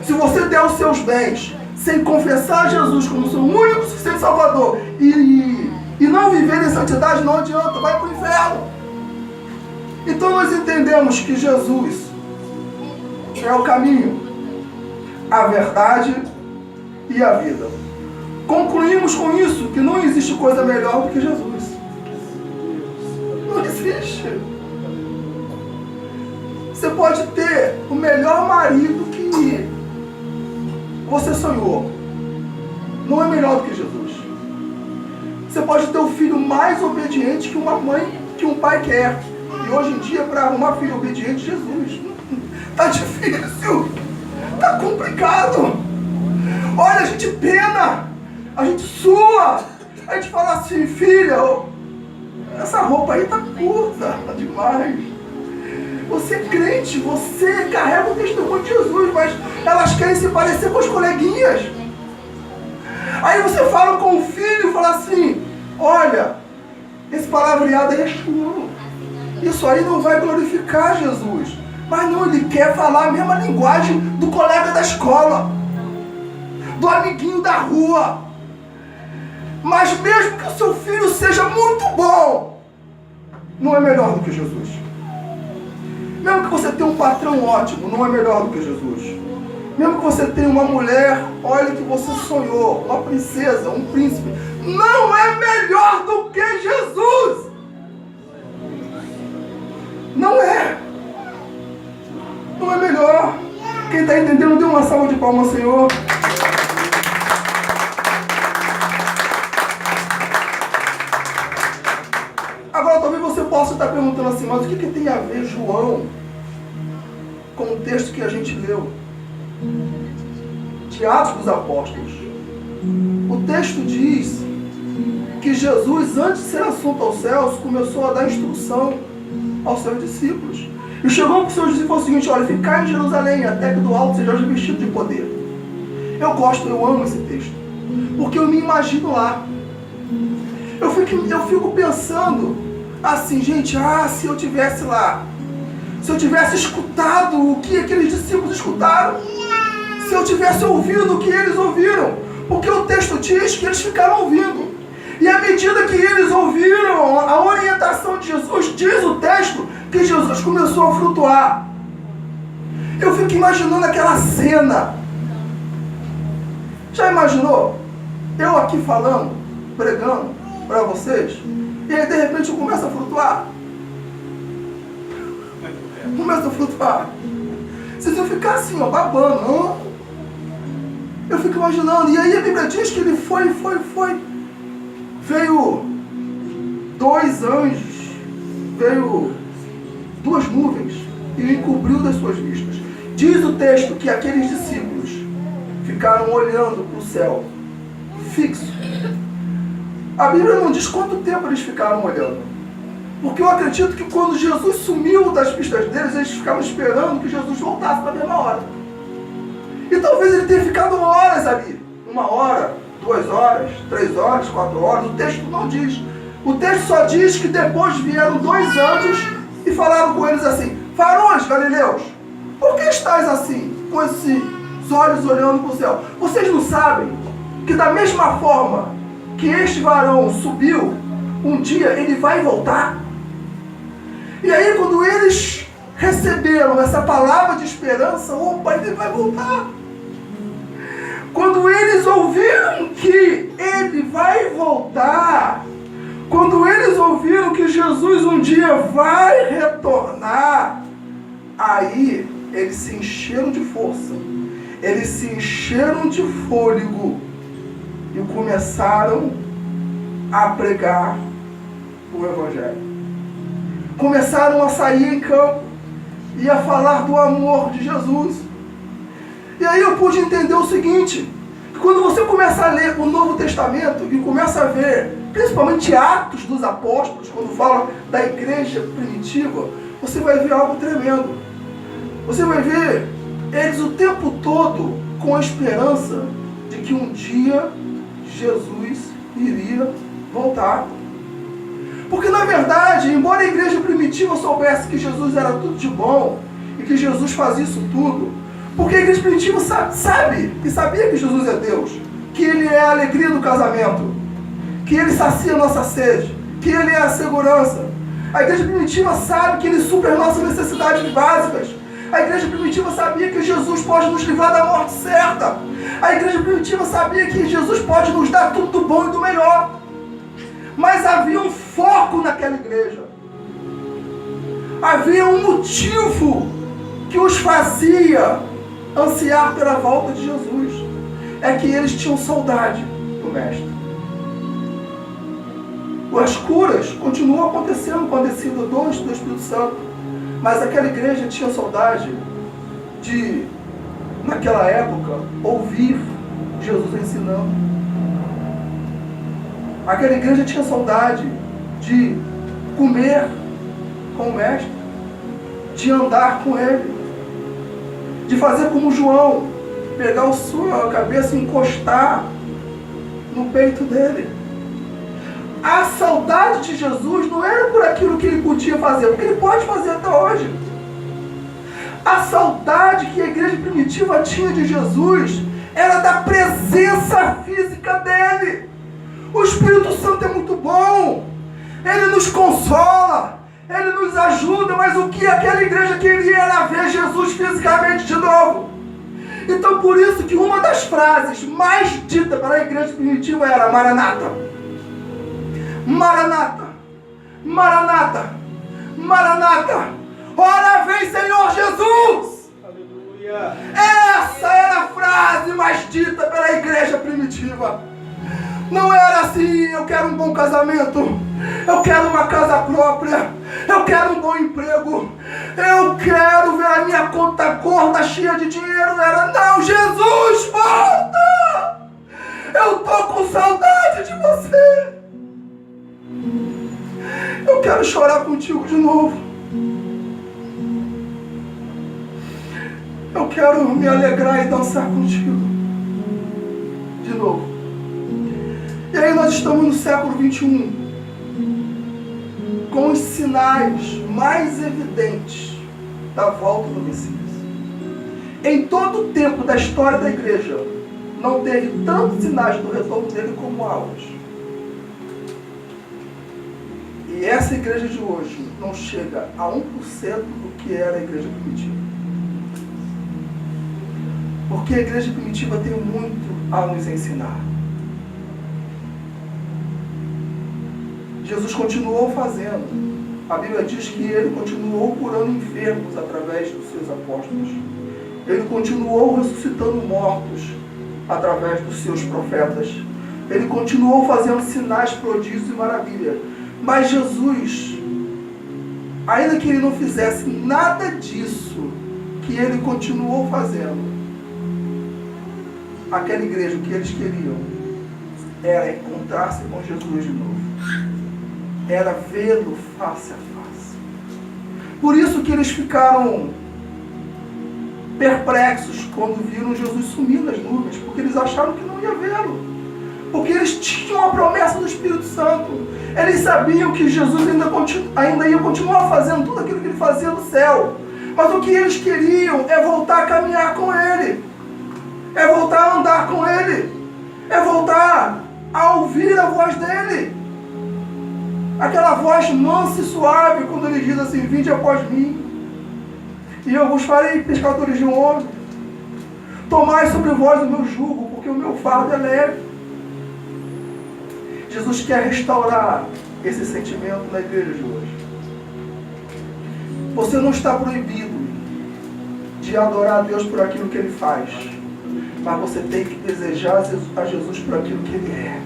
Se você der os seus bens sem confessar Jesus como seu único e suficiente Salvador e não viver em santidade, não adianta, vai para o inferno. Então nós entendemos que Jesus é o caminho, a verdade e a vida. Concluímos com isso que não existe coisa melhor do que Jesus. Não existe. Você pode ter o melhor marido que você sonhou. Não é melhor do que Jesus. Você pode ter o filho mais obediente que uma mãe, que um pai quer. E hoje em dia, para arrumar filho obediente, Jesus, tá difícil, tá complicado. Olha, a gente pena, a gente sua, a gente fala assim, filha, essa roupa aí tá curta demais. Você é crente, você carrega o testemunho de Jesus, mas elas querem se parecer com as coleguinhas. Aí você fala com o filho e fala assim, olha, esse palavreado aí é chulo. Isso aí não vai glorificar Jesus. Mas não, ele quer falar a mesma linguagem do colega da escola, do amiguinho da rua. Mas mesmo que o seu filho seja muito bom, não é melhor do que Jesus. Mesmo que você tenha um patrão ótimo, não é melhor do que Jesus. Mesmo que você tenha uma mulher, olha que você sonhou, uma princesa, um príncipe, não é melhor do que Jesus. Não é. Não é melhor. Quem está entendendo, dê uma salva de palmas, Senhor. Agora, talvez você possa estar perguntando assim, mas o que tem a ver João com o texto que a gente leu? De Atos dos Apóstolos. O texto diz que Jesus, antes de ser assunto aos céus, começou a dar instrução aos seus discípulos. E chegou para os seus discípulos e falou o seguinte, olha, ficai em Jerusalém até que do alto seja revestido de poder. Eu amo esse texto, porque eu me imagino lá. Eu fico pensando assim, gente, se eu tivesse lá, se eu tivesse escutado o que aqueles discípulos escutaram, se eu tivesse ouvido o que eles ouviram, porque o texto diz que eles ficaram ouvindo. E à medida que eles ouviram a orientação de Jesus, diz o texto que Jesus começou a flutuar. Eu fico imaginando aquela cena. Já imaginou? Eu aqui falando, pregando para vocês, e aí de repente eu começo a flutuar. começa a flutuar. Vocês vão ficar assim, ó, babando. Não? Eu fico imaginando. E aí a Bíblia diz que ele foi. Veio 2 anjos, veio 2 nuvens e o encobriu das suas vistas. Diz o texto que aqueles discípulos ficaram olhando para o céu, fixo. A Bíblia não diz quanto tempo eles ficaram olhando. Porque eu acredito que quando Jesus sumiu das vistas deles, eles ficavam esperando que Jesus voltasse na mesma hora. E talvez ele tenha ficado horas ali. 1 hora, 2 horas, 3 horas, 4 horas. O texto não diz. O texto só diz que depois vieram 2 anjos e falaram com eles assim: varões galileus, por que estáis assim, com esses olhos olhando para o céu? Vocês não sabem que da mesma forma que este varão subiu, um dia ele vai voltar? E aí quando eles receberam essa palavra de esperança, opa, ele vai voltar. Quando eles ouviram que ele vai voltar, quando eles ouviram que Jesus um dia vai retornar, aí eles se encheram de força, eles se encheram de fôlego e começaram a pregar o Evangelho. Começaram a sair em campo e a falar do amor de Jesus. E aí eu pude entender o seguinte, que quando você começa a ler o Novo Testamento e começa a ver, principalmente Atos dos Apóstolos, quando fala da igreja primitiva, você vai ver algo tremendo. Você vai ver eles o tempo todo com a esperança de que um dia Jesus iria voltar. Porque na verdade, embora a igreja primitiva soubesse que Jesus era tudo de bom e que Jesus fazia isso tudo, porque a igreja primitiva sabe e sabia que Jesus é Deus, que Ele é a alegria do casamento, que Ele sacia a nossa sede, que Ele é a segurança. A igreja primitiva sabe que Ele supre as nossas necessidades básicas. A igreja primitiva sabia que Jesus pode nos livrar da morte certa. A igreja primitiva sabia que Jesus pode nos dar tudo do bom e do melhor. Mas havia um foco naquela igreja. Havia um motivo que os fazia ansiar pela volta de Jesus. É que eles tinham saudade do Mestre. As curas continuam acontecendo com a descida do Espírito Santo. Mas aquela igreja tinha saudade de, naquela época, ouvir Jesus ensinando. Aquela igreja tinha saudade de comer com o Mestre, de andar com Ele, de fazer como João, pegar a sua cabeça e encostar no peito dele. A saudade de Jesus não era por aquilo que ele podia fazer, porque ele pode fazer até hoje. A saudade que a igreja primitiva tinha de Jesus era da presença física dele. O Espírito Santo é muito bom, ele nos consola, ele nos ajuda, mas o que aquela igreja queria era ver Jesus fisicamente de novo. Então por isso que uma das frases mais ditas para a igreja primitiva era Maranata. Maranata, Maranata, Maranata, ora vem Senhor Jesus. Aleluia. Essa era a frase mais dita pela igreja primitiva. Não era assim: eu quero um bom casamento, eu quero uma casa própria, eu quero um bom emprego, eu quero ver a minha conta gorda cheia de dinheiro. Era: não, Jesus, volta, eu tô com saudade de você. Eu quero chorar contigo de novo. Eu quero me alegrar e dançar contigo de novo. E aí nós estamos no século 21, com os sinais mais evidentes da volta do Messias. Em todo o tempo da história da igreja, não teve tantos sinais do retorno dele como há hoje. E essa igreja de hoje não chega a 1% do que era a igreja primitiva. Porque a igreja primitiva tem muito a nos ensinar. Jesus continuou fazendo A Bíblia diz que ele continuou curando enfermos através dos seus apóstolos. Ele continuou ressuscitando mortos através dos seus profetas. Ele continuou fazendo sinais, prodígios e maravilha. Mas Jesus, ainda que ele não fizesse nada disso que ele continuou fazendo, aquela igreja, o que eles queriam era encontrar-se com Jesus de novo. Era vê-lo face a face. Por isso que eles ficaram perplexos quando viram Jesus sumir nas nuvens, porque eles acharam que não ia vê-lo. Porque eles tinham a promessa do Espírito Santo. Eles sabiam que Jesus ainda ia continuar fazendo tudo aquilo que ele fazia no céu. Mas o que eles queriam é voltar a caminhar com ele. É voltar a andar com ele. É voltar a ouvir a voz dele. Aquela voz mansa e suave, quando ele diz assim: vinde após mim, e eu vos farei pescadores de homens. Tomai sobre vós o meu jugo, porque o meu fardo é leve. Jesus quer restaurar esse sentimento na igreja de hoje. Você não está proibido de adorar a Deus por aquilo que ele faz, mas você tem que desejar a Jesus por aquilo que ele é.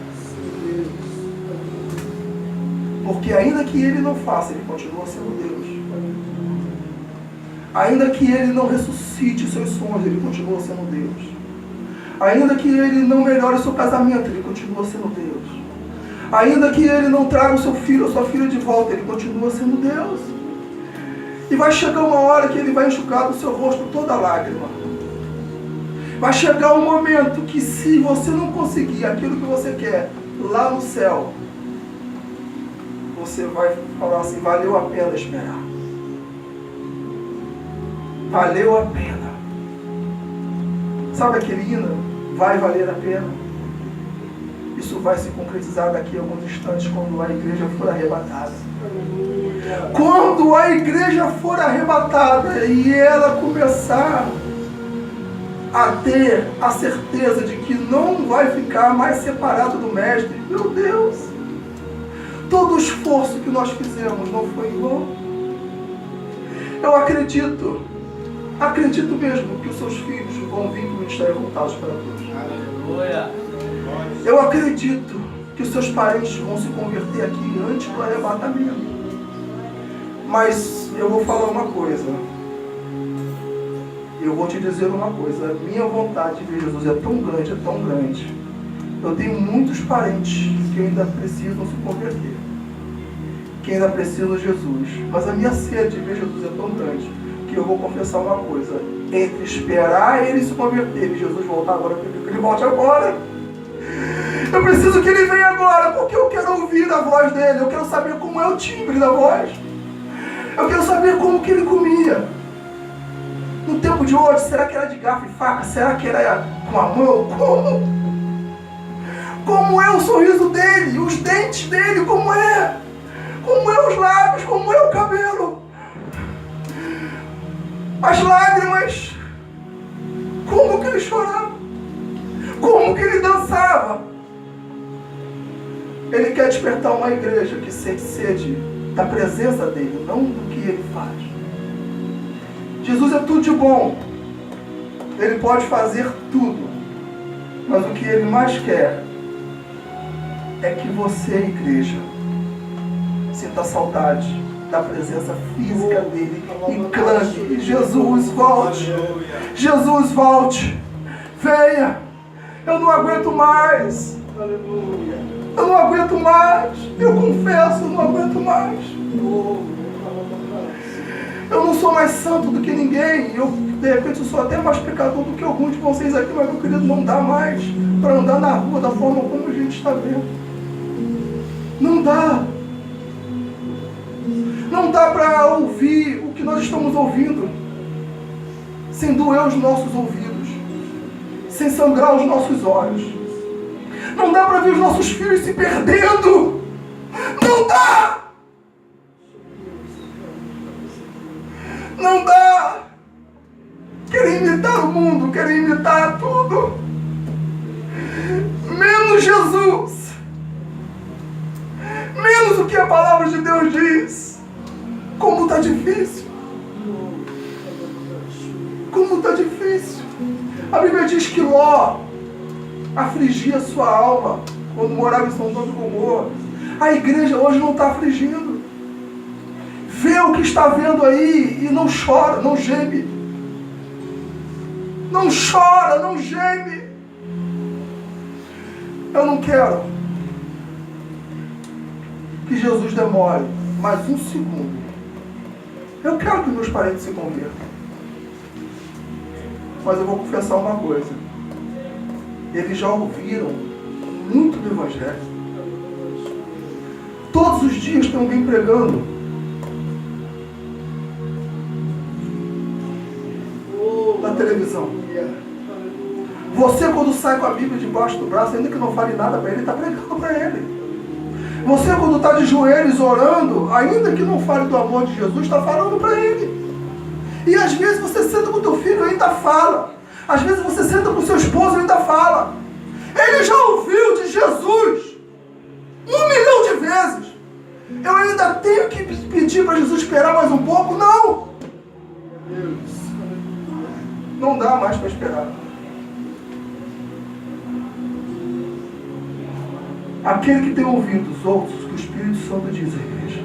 Porque ainda que ele não faça, ele continua sendo Deus. Ainda que ele não ressuscite os seus sonhos, ele continua sendo Deus. Ainda que ele não melhore o seu casamento, ele continua sendo Deus. Ainda que ele não traga o seu filho ou sua filha de volta, ele continua sendo Deus. E vai chegar uma hora que ele vai enxugar do seu rosto toda lágrima. Vai chegar um momento que, se você não conseguir aquilo que você quer lá no céu, você vai falar assim: valeu a pena esperar. Valeu a pena. Sabe aquele hino? Vai valer a pena. Isso vai se concretizar daqui a alguns instantes, quando a igreja for arrebatada. Quando a igreja for arrebatada e ela começar a ter a certeza de que não vai ficar mais separado do Mestre, meu Deus, todo o esforço que nós fizemos não foi em vão. Eu acredito mesmo que os seus filhos vão vir para o ministério voltados para Deus. Aleluia. Eu acredito que os seus parentes vão se converter aqui antes do arrebatamento. Mas eu vou falar uma coisa. Eu vou te dizer uma coisa. A minha vontade de ver Jesus é tão grande, é tão grande. Eu tenho muitos parentes que ainda precisam se converter, que ainda precisam de Jesus. Mas a minha sede de ver Jesus é tão grande que eu vou confessar uma coisa: entre esperar ele se converter e Jesus voltar agora, eu prefiro que ele volte agora. Eu preciso que ele venha agora, porque eu quero ouvir a voz dele. Eu quero saber como é o timbre da voz. Eu quero saber como que ele comia. No tempo de hoje, será que era de garfo e faca? Será que era com a mão? Como é o sorriso dele? Os dentes dele, como é? Como é os lábios? Como é o cabelo? As lágrimas? Como que ele chorava? Como que ele dançava? Ele quer despertar uma igreja que sente sede da presença dele, não do que ele faz. Jesus é tudo de bom. Ele pode fazer tudo. Mas o que ele mais quer é que você, igreja, sinta saudade da presença física dele e clame: Jesus, volte! Jesus, volte! Venha! Eu não aguento mais! Eu não aguento mais! Eu confesso, eu não aguento mais! Eu não sou mais santo do que ninguém. Eu, de repente, eu sou até mais pecador do que alguns de vocês aqui, mas, meu querido, não dá mais para andar na rua da forma como a gente está vendo. Não dá. Não dá para ouvir o que nós estamos ouvindo sem doer os nossos ouvidos, sem sangrar os nossos olhos. Não dá para ver os nossos filhos se perdendo. Não dá. Não dá. Querem imitar o mundo, querem imitar tudo, menos Jesus, menos o que a palavra de Deus diz. Como está difícil. Como está difícil. A Bíblia diz que Ló afligia sua alma quando morava em Sodoma e Gomorra. A igreja hoje não está afligindo. Vê o que está vendo aí e não chora, não geme. Não chora, não geme. Eu não quero que Jesus demore mais um segundo. Eu quero que meus parentes se convertam. Mas eu vou confessar uma coisa. Eles já ouviram muito do Evangelho. Todos os dias tem alguém pregando. Na televisão. Você, quando sai com a Bíblia debaixo do braço, ainda que não fale nada para ele, está pregando para ele. Você, quando está de joelhos orando, ainda que não fale do amor de Jesus, está falando para ele. E às vezes você senta com o teu filho e ainda fala. Às vezes você senta com o seu esposo e ainda fala. Ele já ouviu de Jesus 1 milhão de vezes. Eu ainda tenho que pedir para Jesus esperar mais um pouco? Não! Não dá mais para esperar. Aquele que tem ouvidos, ouça o que o Espírito Santo diz à igreja.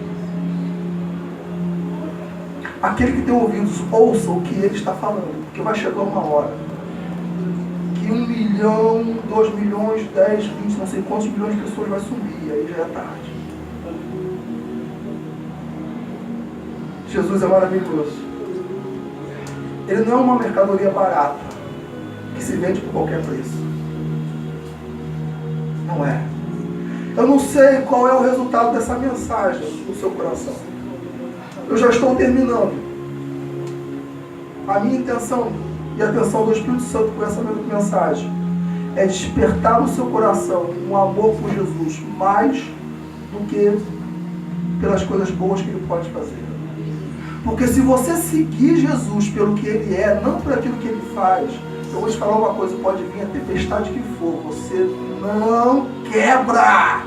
Aquele que tem ouvidos, ouça o que ele está falando. Porque vai chegar uma hora que 1 milhão, 2 milhões, 10, 20, não sei quantos milhões de pessoas vai sumir. E aí já é tarde. Jesus é maravilhoso. Ele não é uma mercadoria barata que se vende por qualquer preço. Não é. Eu não sei qual é o resultado dessa mensagem no seu coração. Eu já estou terminando. A minha intenção e a atenção do Espírito Santo com essa mensagem é despertar no seu coração um amor por Jesus mais do que pelas coisas boas que ele pode fazer. Porque se você seguir Jesus pelo que ele é, não por aquilo que ele faz, eu vou te falar uma coisa, pode vir a tempestade que for, você não quebra.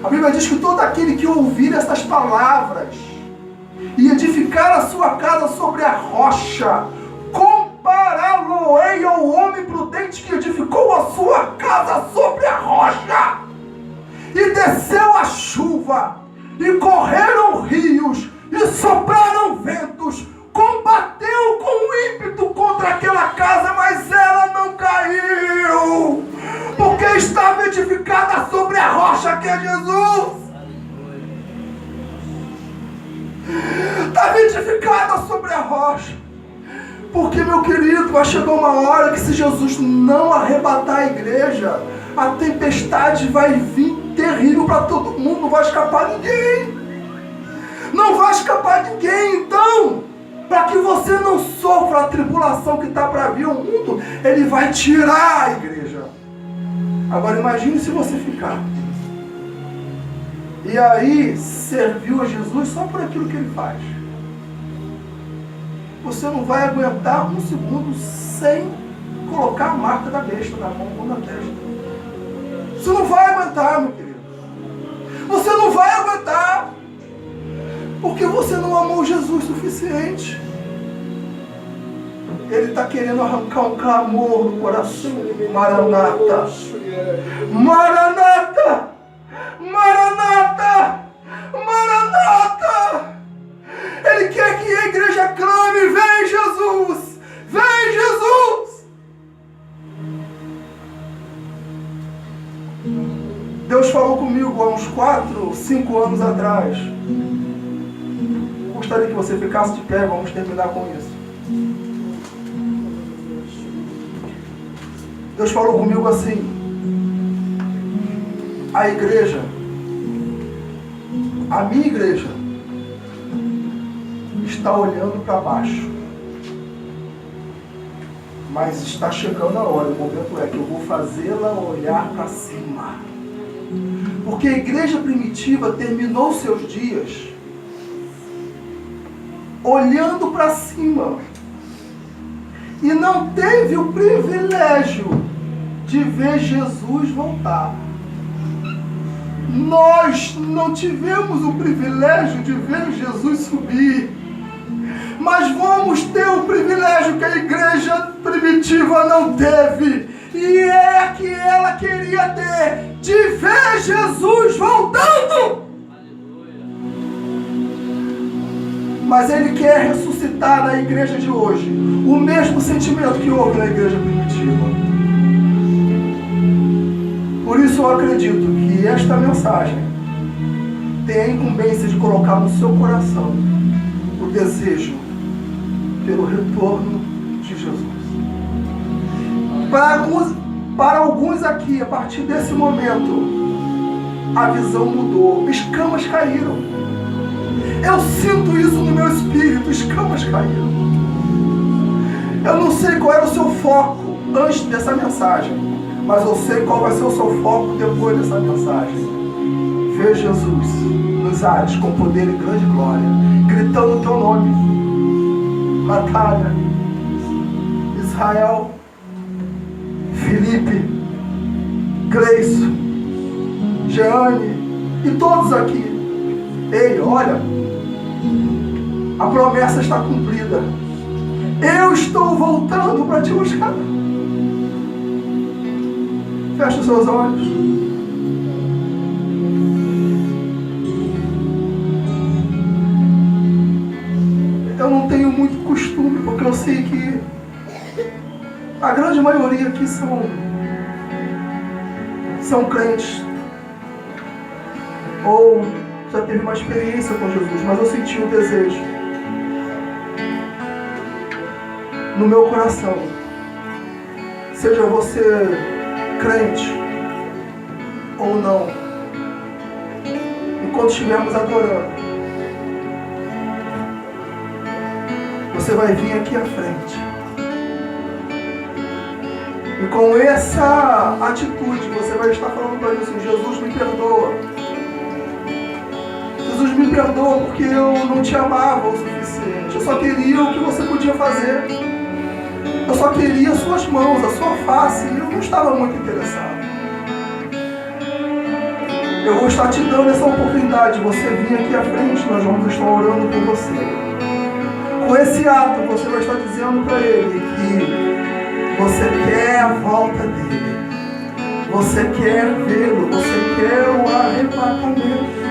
A Bíblia diz que todo aquele que ouvir essas palavras e edificar a sua casa sobre a rocha, compará-lo-ei ao homem prudente que edificou a sua casa sobre a rocha, e desceu a chuva, e correram rios, e sopraram ventos, combateu com ímpeto contra aquela casa, mas ela não caiu, porque estava edificada sobre a rocha que é Jesus. Estava edificada sobre a rocha. Porque, meu querido, vai chegar uma hora que se Jesus não arrebatar a igreja, a tempestade vai vir terrível para todo mundo, não vai escapar ninguém. Não vai escapar ninguém. Então, para que você não sofra a tribulação que está para vir ao mundo, ele vai tirar a igreja. Agora imagine se você ficar. E aí, serviu a Jesus só por aquilo que ele faz. Você não vai aguentar um segundo sem colocar a marca da besta na mão ou na testa. Você não vai aguentar, meu querido. Você não vai aguentar. Porque você não amou Jesus o suficiente. Ele está querendo arrancar um clamor no coração. Maranata! Maranata! Maranata! Maranata! Ele quer que a igreja clame: vem Jesus! Vem Jesus! Deus falou comigo há uns 4, 5 anos atrás. Gostaria que você ficasse de pé, vamos terminar com isso. Deus falou comigo assim: a igreja, a minha igreja, está olhando para baixo, mas está chegando a hora, o momento é que eu vou fazê-la olhar para cima. Porque a igreja primitiva terminou seus dias olhando para cima e não teve o privilégio de ver Jesus voltar. Nós não tivemos o privilégio de ver Jesus subir, mas vamos ter o privilégio que a igreja primitiva não teve, e é que ela queria ter, de ver Jesus voltando. Mas ele quer ressuscitar na igreja de hoje o mesmo sentimento que houve na igreja primitiva. Por isso eu acredito que esta mensagem tem a incumbência de colocar no seu coração o desejo pelo retorno de Jesus. Para alguns aqui, a partir desse momento, a visão mudou, escamas caíram. Eu sinto isso no meu espírito, escamas caíram. Eu não sei qual era o seu foco antes dessa mensagem, mas eu sei qual vai ser o seu foco depois dessa mensagem. Ver Jesus nos ares com poder e grande glória, gritando o teu nome. Natália, Israel, Felipe, Gleison, Jeane e todos aqui. Ei, olha, a promessa está cumprida. Eu estou voltando para te buscar. Feche os seus olhos. Eu não tenho muito costume, porque eu sei que a grande maioria aqui são crentes, ou já teve uma experiência com Jesus, mas eu senti um desejo no meu coração. Seja você crente ou não, enquanto estivermos adorando, você vai vir aqui à frente. E com essa atitude, você vai estar falando para mim assim: Jesus, me perdoa. Jesus, me perdoa porque eu não te amava o suficiente. Eu só queria o que você podia fazer. Eu só queria as suas mãos, a sua face. E eu não estava muito interessado. Eu vou estar te dando essa oportunidade de você vir aqui à frente. Nós vamos estar orando por você. Com esse ato, você vai estar dizendo para ele que você quer a volta dele. Você quer vê-lo. Você quer o arrebatamento.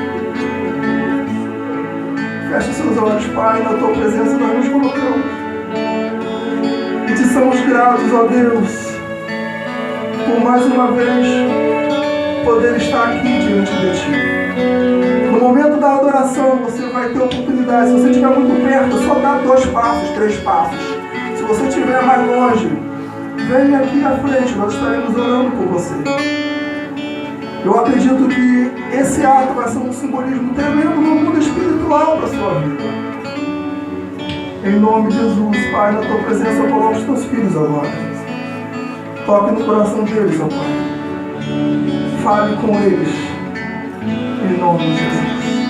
Feche seus olhos, Pai. Na tua presença nós nos colocamos. E te somos gratos, ó Deus, por mais uma vez poder estar aqui diante de ti. No momento da adoração, você vai ter oportunidade. Se você estiver muito perto, só dá 2 passos, 3 passos. Se você estiver mais longe, venha aqui à frente, nós estaremos orando por você. Eu acredito que esse ato vai ser um simbolismo tremendo no mundo espiritual para a sua vida. Em nome de Jesus, Pai, na tua presença eu coloco os teus filhos agora. Toque no coração deles, ó Pai. Fale com eles. Em nome de Jesus.